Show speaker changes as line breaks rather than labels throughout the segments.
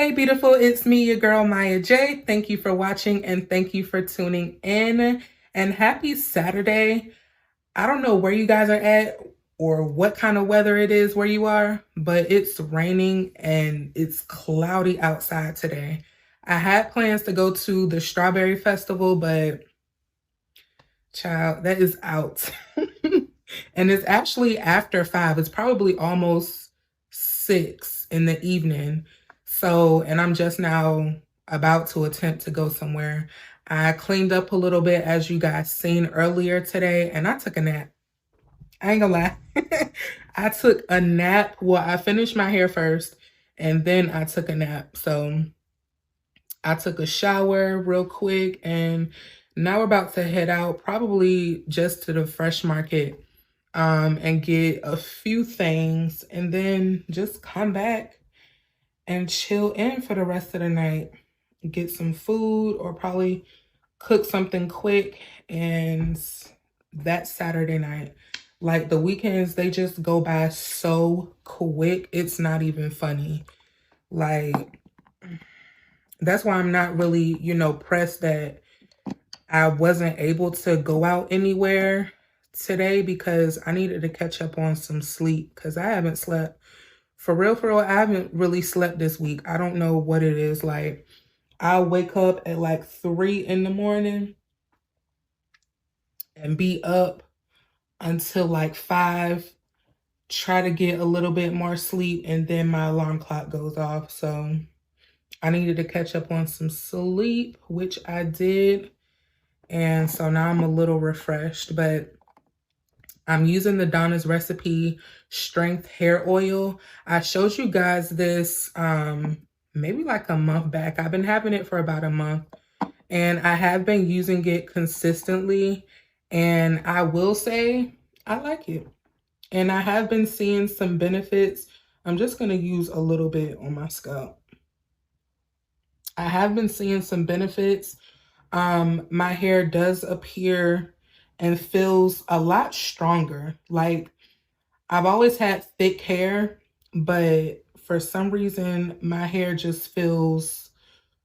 Hey, beautiful. It's me, your girl, Maya J. Thank you for watching and thank you for tuning in. And happy Saturday. I don't know where you guys are at or what kind of weather it is where you are, but it's raining and it's cloudy outside today. I had plans to go to the Strawberry Festival, but child, that is out. And it's actually after 5. It's probably almost 6 in the evening. So, and I'm just now about to attempt to go somewhere. I cleaned up a little bit, as you guys seen earlier today, and I took a nap. I ain't gonna lie. I took a nap. Well, I finished my hair first, and then I took a nap. So I took a shower real quick, and now we're about to head out, probably just to the fresh market, and get a few things, and then just come back and chill in for the rest of the night. Get some food or probably cook something quick, and that's Saturday night. Like, the weekends, they just go by so quick. It's not even funny. Like, that's why I'm not really, pressed that I wasn't able to go out anywhere today, because I needed to catch up on some sleep, because I haven't slept. For real, I haven't really slept this week. I don't know what it is. Like, I'll wake up at like 3 in the morning and be up until like 5, try to get a little bit more sleep, and then my alarm clock goes off. So I needed to catch up on some sleep, which I did. And so now I'm a little refreshed, but I'm using the Donna's Recipe Strength Hair Oil. I showed you guys this maybe like a month back. I've been having it for about a month, and I have been using it consistently. And I will say I like it. And I have been seeing some benefits. I'm just going to use a little bit on my scalp. I have been seeing some benefits. My hair does appear and feels a lot stronger. Like, I've always had thick hair, but for some reason my hair just feels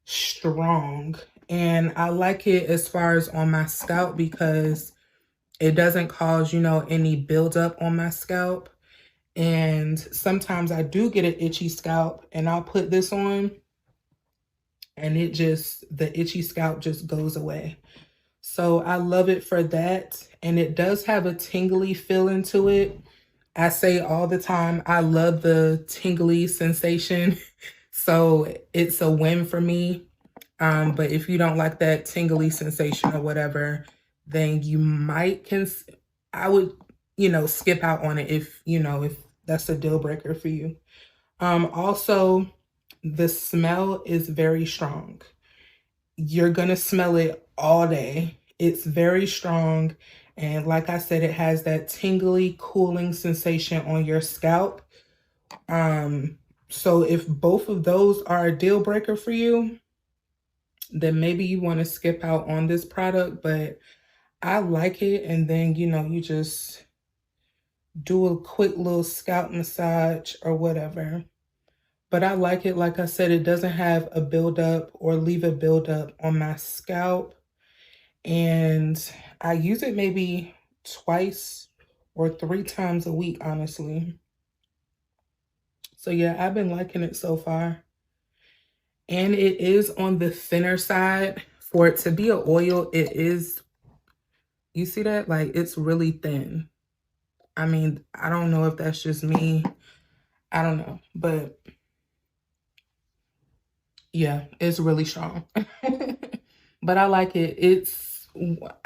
strong. And I like it as far as on my scalp, because it doesn't cause, any buildup on my scalp. And sometimes I do get an itchy scalp, and I'll put this on, and the itchy scalp just goes away. So I love it for that. And it does have a tingly feeling to it. I say all the time, I love the tingly sensation. So it's a win for me. But if you don't like that tingly sensation or whatever, then you might, I would, skip out on it if that's a deal breaker for you. Also, the smell is very strong. You're going to smell it all day. It's very strong. And like I said, it has that tingly, cooling sensation on your scalp. So if both of those are a deal breaker for you, then maybe you want to skip out on this product. But I like it. And then, you just do a quick little scalp massage or whatever. But I like it. Like I said, it doesn't have a buildup or leave a buildup on my scalp. And I use it maybe twice or 3 times a week, honestly. So yeah, I've been liking it so far. And it is on the thinner side. For it to be an oil, it is, you see that? Like, it's really thin. I mean, I don't know if that's just me. I don't know. But yeah, it's really strong. But I like it.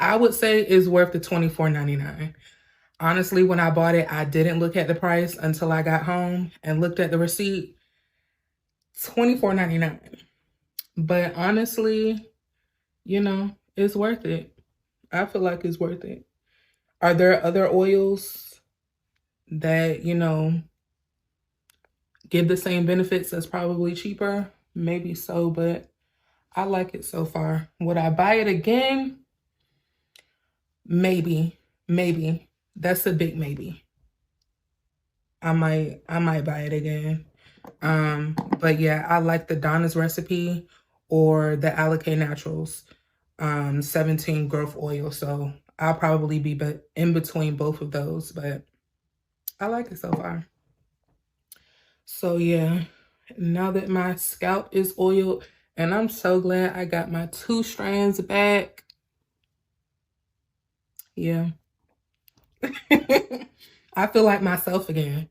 I would say it's worth the $24.99. Honestly, when I bought it, I didn't look at the price until I got home and looked at the receipt. $24.99. But honestly, it's worth it. I feel like it's worth it. Are there other oils that, give the same benefits that's probably cheaper? Maybe so, but I like it so far. Would I buy it again? Maybe. That's a big maybe. I might buy it again. But yeah, I like the Donna's Recipe or the Alikay Naturals 17 growth oil. So I'll probably be in between both of those, but I like it so far. So yeah, now that my scalp is oiled, and I'm so glad I got my 2 strands back. Yeah. I feel like myself again.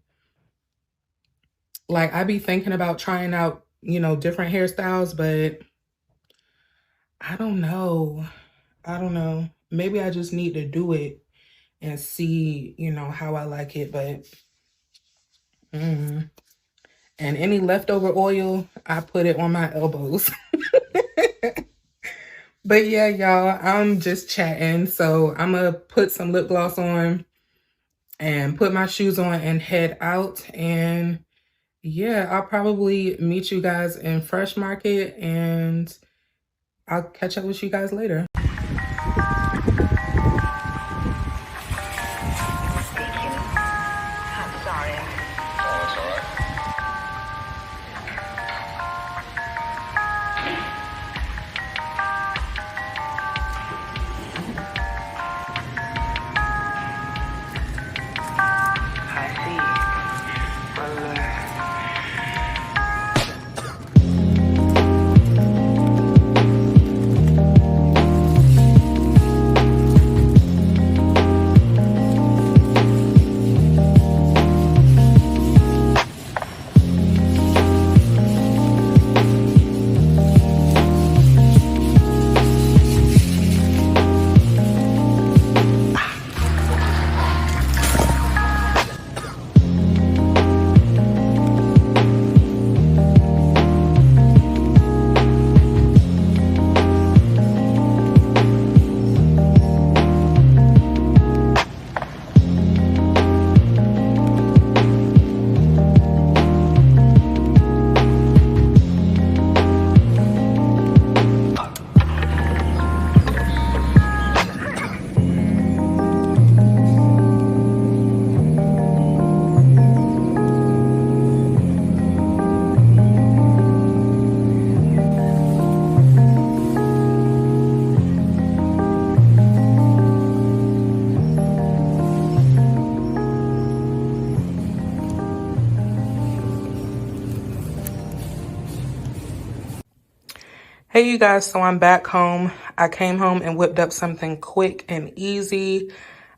Like, I be thinking about trying out, you know, different hairstyles, but I don't know. I don't know. Maybe I just need to do it and see, you know, how I like it. But, and any leftover oil, I put it on my elbows. But yeah, y'all, I'm just chatting. So I'm going to put some lip gloss on and put my shoes on and head out. And yeah, I'll probably meet you guys in Fresh Market, and I'll catch up with you guys later. Hey you guys, so I'm back home. I came home and whipped up something quick and easy.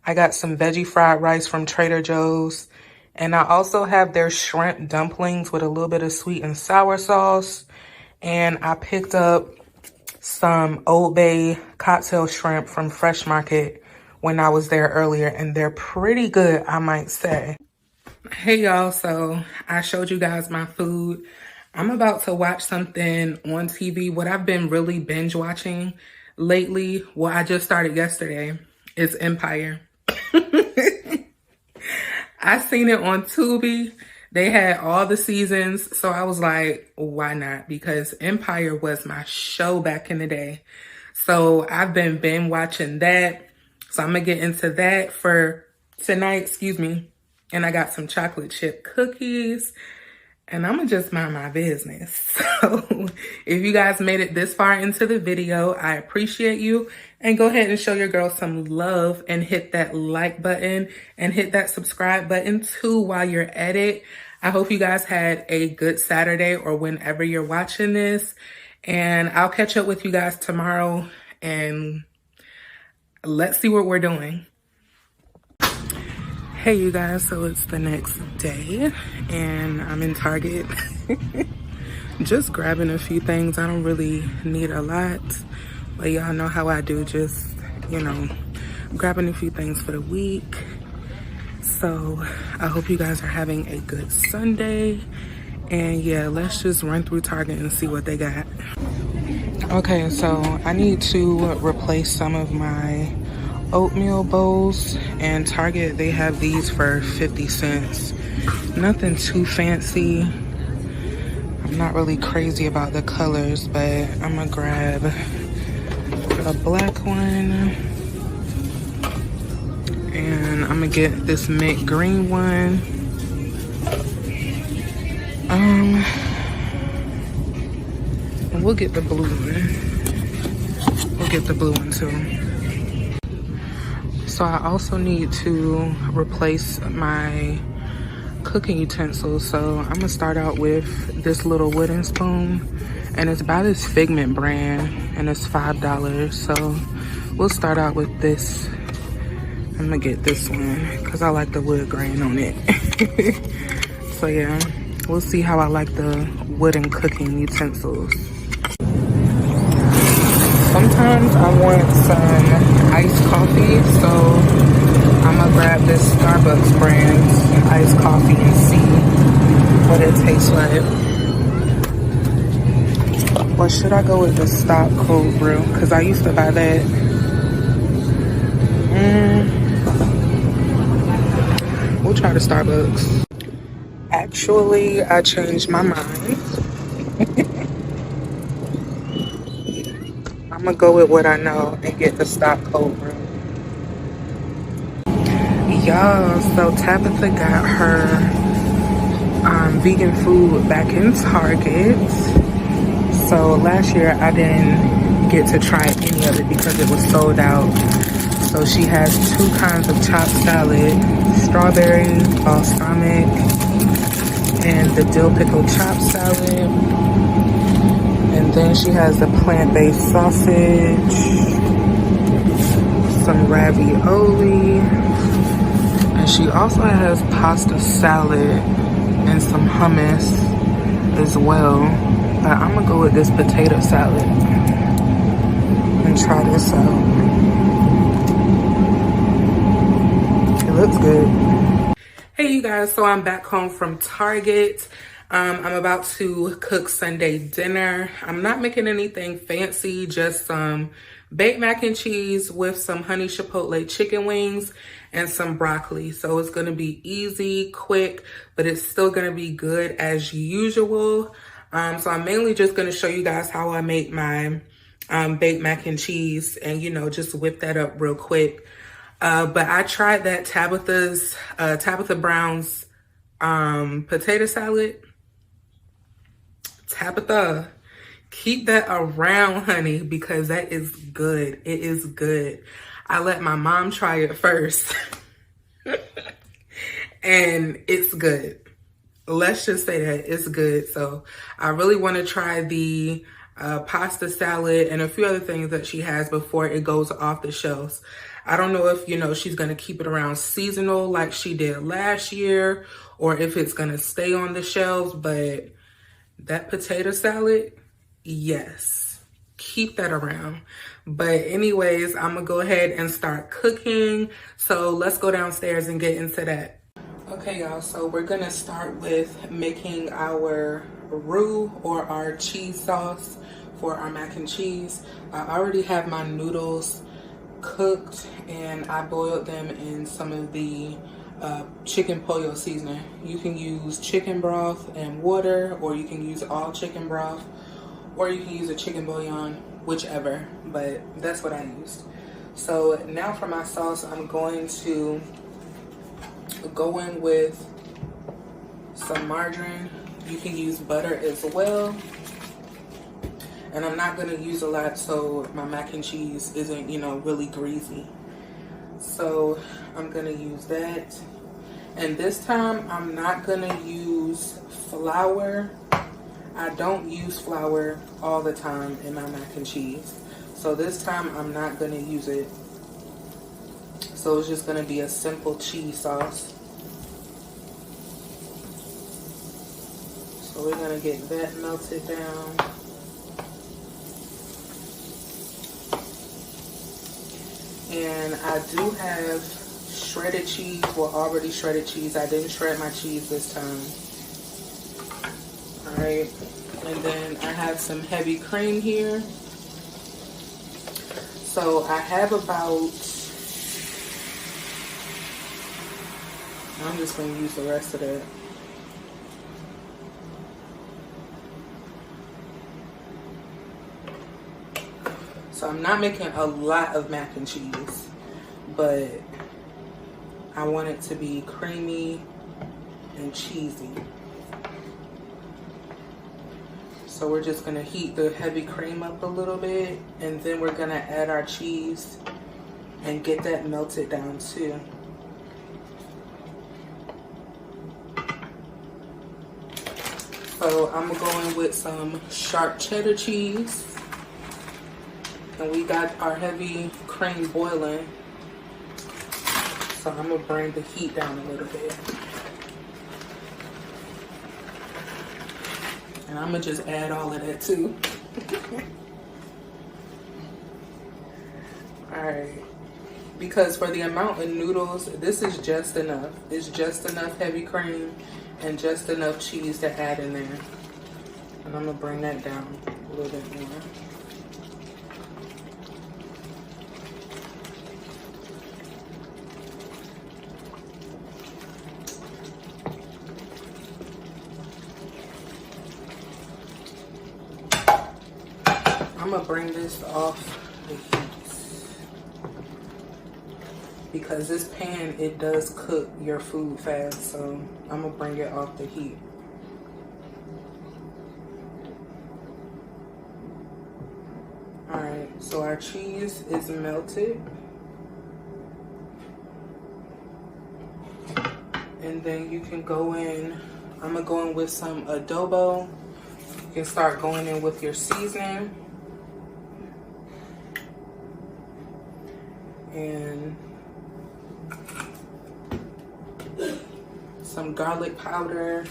I got some veggie fried rice from Trader Joe's. And I also have their shrimp dumplings with a little bit of sweet and sour sauce. And I picked up some Old Bay cocktail shrimp from Fresh Market when I was there earlier. And they're pretty good, I might say. Hey y'all, so I showed you guys my food. I'm about to watch something on TV. What I've been really binge watching lately, well, I just started yesterday, is Empire. I seen it on Tubi. They had all the seasons, so I was like, why not? Because Empire was my show back in the day. So I've been binge watching that. So I'm gonna get into that for tonight, excuse me. And I got some chocolate chip cookies. And I'm gonna just mind my business. So if you guys made it this far into the video, I appreciate you. And go ahead and show your girl some love and hit that like button and hit that subscribe button too while you're at it. I hope you guys had a good Saturday or whenever you're watching this. And I'll catch up with you guys tomorrow and let's see what we're doing. Hey you guys, so it's the next day and I'm in Target just grabbing a few things. I don't really need a lot, but y'all know how I do, just, you know, grabbing a few things for the week. So I hope you guys are having a good Sunday, and yeah, let's just run through Target and see what they got. Okay, so I need to replace some of my oatmeal bowls, and Target, they have these for 50 cents. Nothing too fancy. I'm not really crazy about the colors, but I'm gonna grab a black one, and I'm gonna get this mint green one. We'll get the blue one. We'll get the blue one too. So I also need to replace my cooking utensils. So I'm gonna start out with this little wooden spoon, and it's by this Figment brand, and it's $5. So we'll start out with this. I'm gonna get this one because I like the wood grain on it. So yeah, we'll see how I like the wooden cooking utensils. Sometimes I want some iced coffee, so I'm gonna grab this Starbucks brand iced coffee and see what it tastes like. Or should I go with the stop cold brew? Because I used to buy that. We'll try the Starbucks. Actually, I changed my mind. I'm gonna go with what I know and get the stop cold brew. Y'all, so Tabitha got her vegan food back in Target. So last year I didn't get to try any of it because it was sold out. So she has 2 kinds of chopped salad, strawberry, balsamic, and the dill pickle chopped salad. And then she has the plant-based sausage, some ravioli, and she also has pasta salad and some hummus as well. But I'm gonna go with this potato salad and try this out. It looks good. Hey you guys, so I'm back home from Target. I'm about to cook Sunday dinner. I'm not making anything fancy, just some baked mac and cheese with some honey chipotle chicken wings and some broccoli. So it's gonna be easy, quick, but it's still gonna be good as usual. So I'm mainly just gonna show you guys how I make my baked mac and cheese and, you know, just whip that up real quick. But I tried that Tabitha Brown's potato salad. Tabitha, keep that around, honey, because that is good. It is good. I let my mom try it first and it's good. Let's just say that it's good. So I really want to try the pasta salad and a few other things that she has before it goes off the shelves. I don't know if, you know, she's going to keep it around seasonal like she did last year, or if it's going to stay on the shelves, but that potato salad, yes, keep that around. But anyways, I'm gonna go ahead and start cooking. So let's go downstairs and get into that. Okay, y'all, so we're gonna start with making our roux or our cheese sauce for our mac and cheese. I already have my noodles cooked and I boiled them in some of the chicken pollo seasoning. You can use chicken broth and water, or you can use all chicken broth, or you can use a chicken bouillon, whichever, but that's what I used. So now for my sauce, I'm going to go in with some margarine. You can use butter as well. And I'm not gonna use a lot so my mac and cheese isn't, you know, really greasy. So I'm gonna use that. And this time I'm not gonna use flour. I don't use flour all the time in my mac and cheese. So this time I'm not gonna use it. So it's just gonna be a simple cheese sauce. So we're gonna get that melted down. And I do have shredded cheese, well, already shredded cheese. I didn't shred my cheese this time. All right, and then I have some heavy cream here. So I have about, I'm just gonna use the rest of that. So I'm not making a lot of mac and cheese, but I want it to be creamy and cheesy. So we're just gonna heat the heavy cream up a little bit, and then we're gonna add our cheese and get that melted down too. So I'm going with some sharp cheddar cheese. And we got our heavy cream boiling. So I'm gonna bring the heat down a little bit. And I'm gonna just add all of that too. All right. Because for the amount of noodles, this is just enough. It's just enough heavy cream and just enough cheese to add in there. And I'm gonna bring that down a little bit more. I'm gonna bring this off the heat because this pan, it does cook your food fast, so I'm gonna bring it off the heat. All right, so our cheese is melted. And then you can go in, I'm gonna go in with some adobo. You can start going in with your seasoning. And some garlic powder.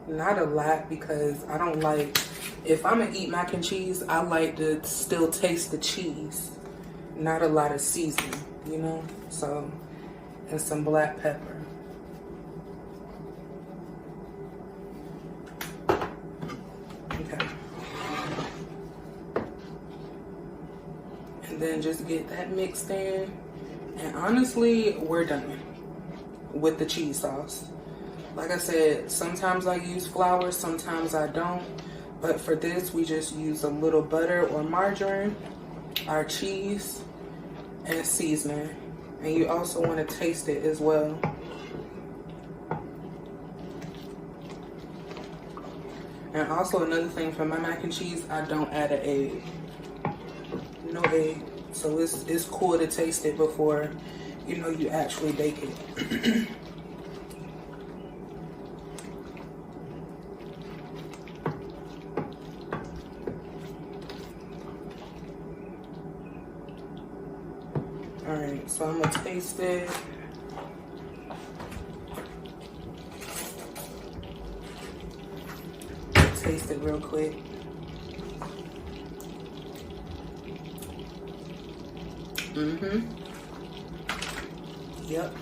Not a lot because I don't like, if I'm gonna eat mac and cheese, I like to still taste the cheese. Not a lot of seasoning, you know? So, and some black pepper. Okay. And then just get that mixed in. And honestly, we're done with the cheese sauce. Like I said, sometimes I use flour, sometimes I don't. But for this, we just use a little butter or margarine, our cheese, and seasoning. And you also want to taste it as well. And also another thing, for my mac and cheese, I don't add an egg. No egg. So it's cool to taste it before, you know, you actually bake it. All right, so I'm gonna taste it. Taste it real quick. Yep.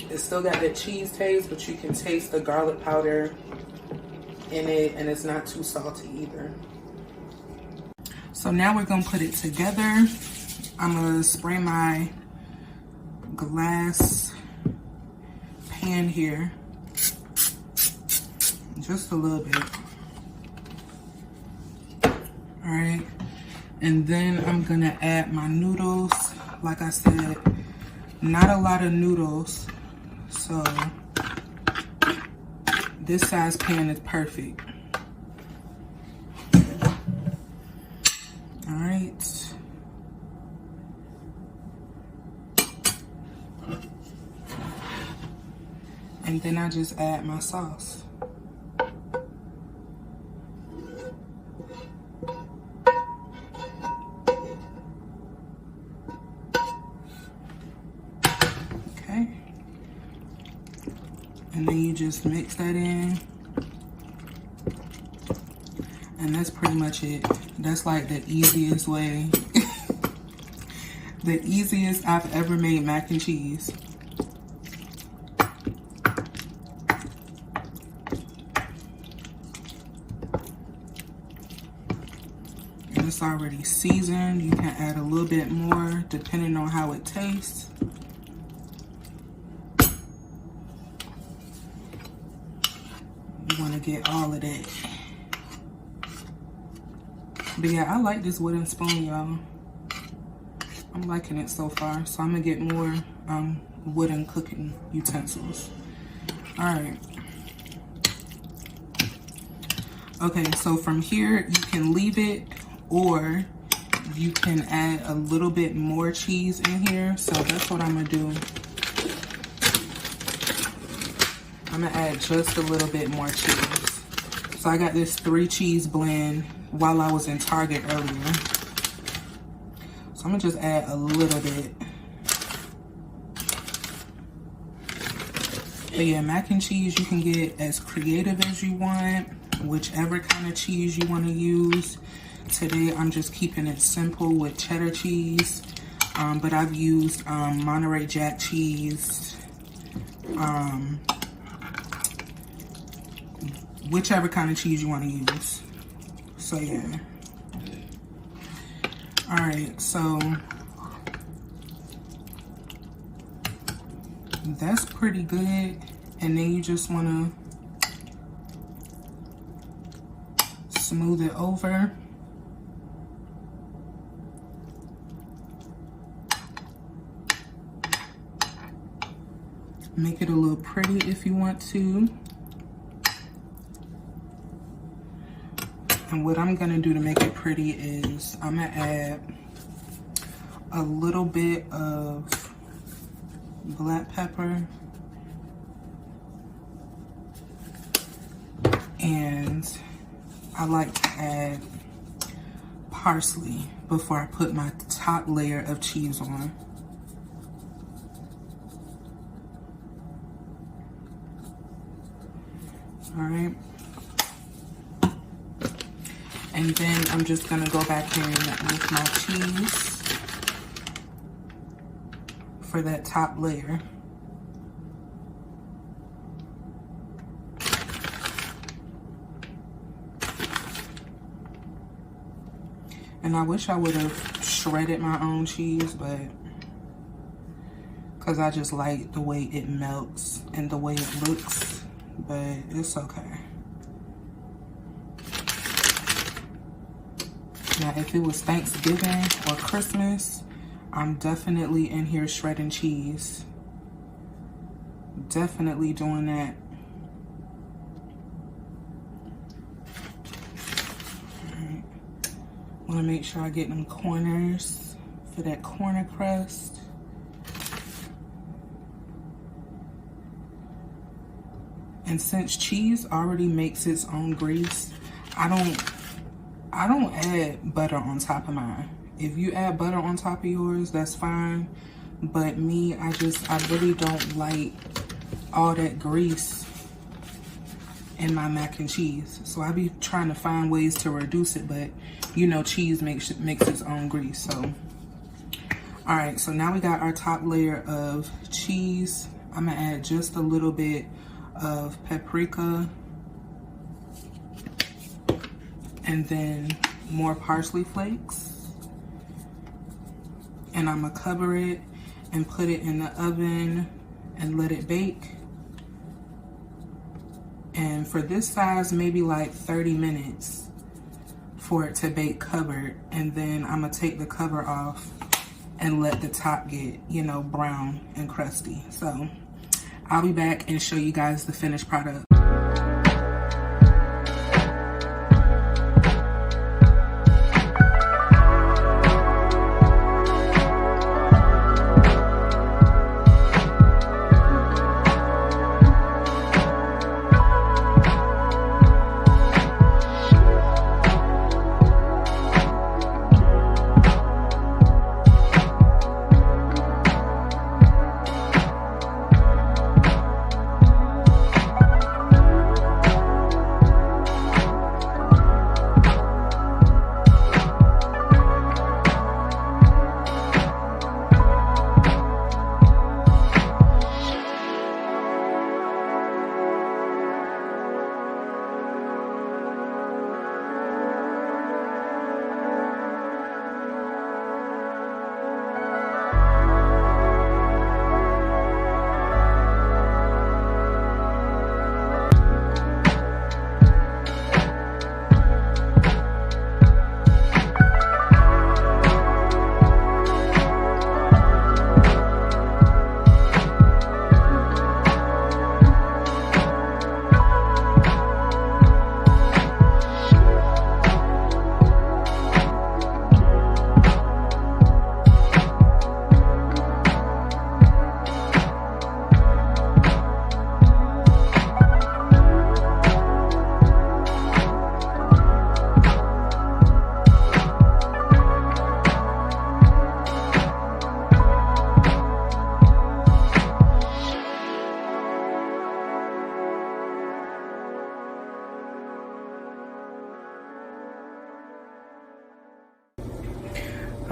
It's still got that cheese taste, but you can taste the garlic powder in it, and it's not too salty either. So now we're gonna put it together. I'm gonna spray my glass pan here. Just a little bit. All right. And then I'm gonna add my noodles. Like I said, not a lot of noodles. So this size pan is perfect. All right. And then I just add my sauce. Okay. And then you just mix that in. And that's pretty much it. That's like the easiest way. The easiest I've ever made mac and cheese. And it's already seasoned. You can add a little bit more depending on how it tastes. You want to get all of that. But yeah, I like this wooden spoon, y'all. I'm liking it so far. So I'm gonna get more wooden cooking utensils. All right. Okay, so from here, you can leave it, or you can add a little bit more cheese in here. So that's what I'm gonna do. I'm gonna add just a little bit more cheese. So I got this 3 cheese blend while I was in Target earlier. So I'm gonna just add a little bit. But yeah, mac and cheese, you can get as creative as you want, whichever kind of cheese you want to use. Today, I'm just keeping it simple with cheddar cheese, but I've used Monterey Jack cheese, whichever kind of cheese you want to use. So yeah. All right, so that's pretty good. And then you just want to smooth it over. Make it a little pretty if you want to. And what I'm gonna do to make it pretty is I'm gonna add a little bit of black pepper and I like to add parsley before I put my top layer of cheese on. All right. And then I'm just gonna go back in with my cheese for that top layer. And I wish I would have shredded my own cheese, but because I just like the way it melts and the way it looks, but it's okay. Now, if it was Thanksgiving or Christmas, I'm definitely in here shredding cheese. Definitely doing that. Alright. Want to make sure I get them corners for that corner crust. And since cheese already makes its own grease, I don't add butter on top of mine. If you add butter on top of yours, that's fine. But me, I really don't like all that grease in my mac and cheese. So I be trying to find ways to reduce it, but you know, cheese makes its own grease. So, all right, so now we got our top layer of cheese. I'm gonna add just a little bit of paprika. And then more parsley flakes. And I'm gonna cover it and put it in the oven and let it bake. And for this size, maybe like 30 minutes for it to bake covered. And then I'm gonna take the cover off and let the top get, you know, brown and crusty. So I'll be back and show you guys the finished product.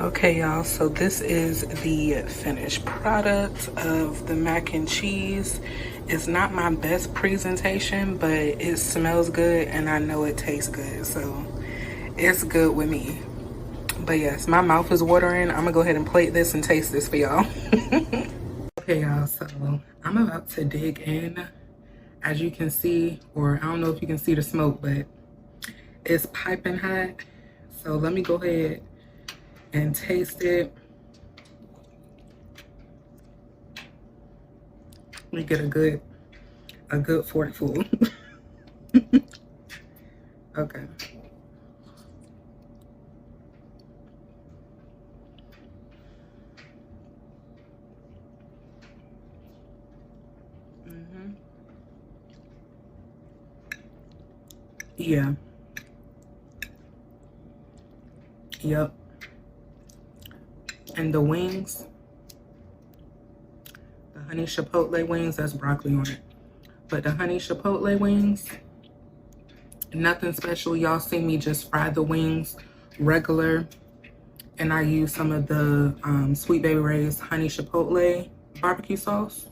Okay, y'all, so this is the finished product of the mac and cheese. It's not my best presentation, but it smells good and I know it tastes good, so it's good with me. But yes, my mouth is watering. I'm gonna go ahead and plate this and taste this for y'all. Okay, y'all, so I'm about to dig in. As you can see, or I don't know if you can see the smoke, but it's piping hot. So let me go ahead and taste it. Let me get a good forkful. Okay. Yeah. Yep. And the wings, the honey chipotle wings, that's broccoli on it. But the honey chipotle wings, nothing special. Y'all see me just fry the wings regular. And I use some of the Sweet Baby Ray's honey chipotle barbecue sauce.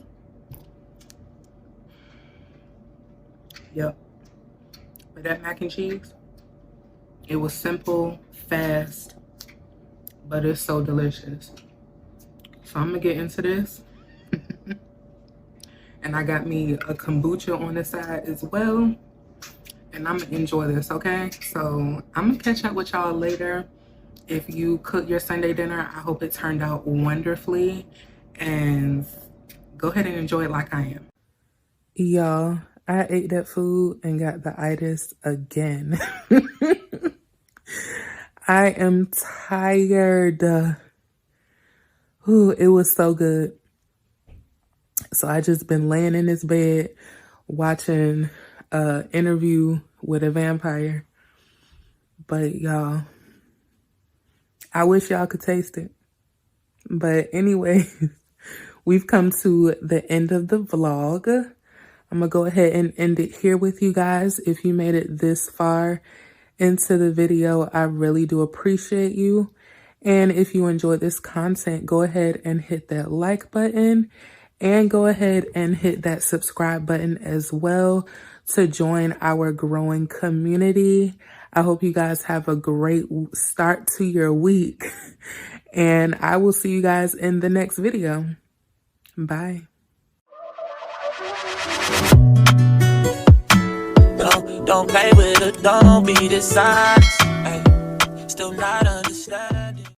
Yep. But that mac and cheese, it was simple, fast, but it's so delicious. So I'm gonna get into this. And I got me a kombucha on the side as well. And I'm gonna enjoy this, okay? So I'm gonna catch up with y'all later. If you cook your Sunday dinner, I hope it turned out wonderfully. And go ahead and enjoy it like I am. Y'all, I ate that food and got the itis again. I am tired. Ooh, it was so good. So I just been laying in this bed watching an interview with a vampire. But y'all, I wish y'all could taste it. But anyway, we've come to the end of the vlog. I'm gonna go ahead and end it here with you guys. If you made it this far into the video, I really do appreciate you. And if you enjoyed this content, go ahead and hit that like button and go ahead and hit that subscribe button as well to join our growing community. I hope you guys have a great start to your week and I will see you guys in the next video. Bye.
Don't play with it, don't be dishonest.